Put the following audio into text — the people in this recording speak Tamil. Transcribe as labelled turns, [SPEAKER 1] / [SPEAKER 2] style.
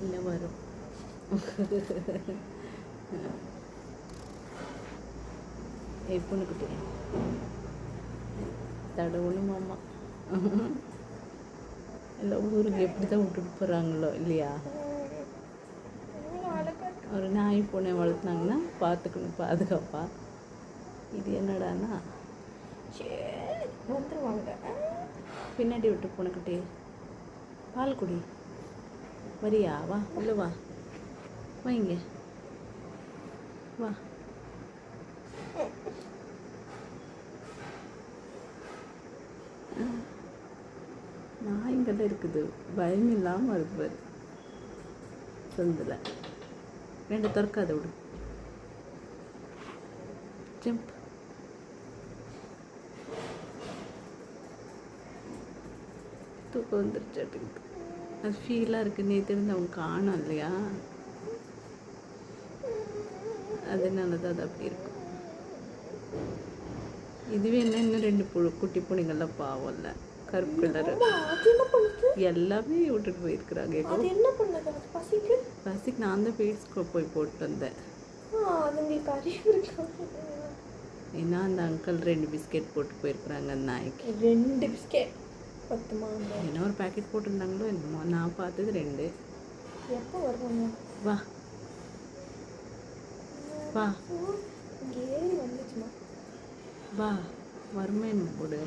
[SPEAKER 1] இல்லை வரும். பொண்ணுக்குட்டி தடவணுமாம்மா. இல்லை ஊருக்கு எப்படி தான் விட்டுட்டு போகிறாங்களோ இல்லையா. ஒரு நாய் பூனை வளர்த்துனாங்கன்னா பார்த்துக்கணும் பாதுகாப்பா. இது என்னடானா பின்னாடி விட்டு பூனைக்குட்டி பால் குடி. வரியா? வா உள்ள வா, வைங்க வா. நாய்ங்கெல்லாம் இருக்குது, பயம் இல்லாமல் இருப்பார் சொந்தில். ரெண்டு திறக்காத விடு. ஜம்ப். தூக்கம் வந்துருச்சாட்டுக்கு. அது ஃபீலாக இருக்குது. நேற்று இருந்து அவங்க காணும் இல்லையா, அதனால தான் அது அப்படி இருக்கும். இதுவே என்ன, இன்னும் ரெண்டு குட்டி பூனைகள்லாம் பாவம் இல்லை, கருப்பு கலரு எல்லாமே விட்டுட்டு போயிருக்கிறாங்க. பசிக்கு நான் தான் ஃபீட்ஸ்க்கு போய் போட்டு வந்தேன். ஏன்னா அந்த அங்கிள் 2 பிஸ்கெட் போட்டு போயிருக்கிறாங்க அந்த நாய்க்கு.
[SPEAKER 2] 2 பிஸ்கெட்
[SPEAKER 1] என்ன ஒரு பேக்கெட் போட்டிருந்தாங்களோ என்னமோ, நான் பார்த்தது 2.
[SPEAKER 2] எப்போ வருவாங்க?
[SPEAKER 1] வா வா
[SPEAKER 2] வந்துச்சுமா
[SPEAKER 1] வா, வருமே போடு.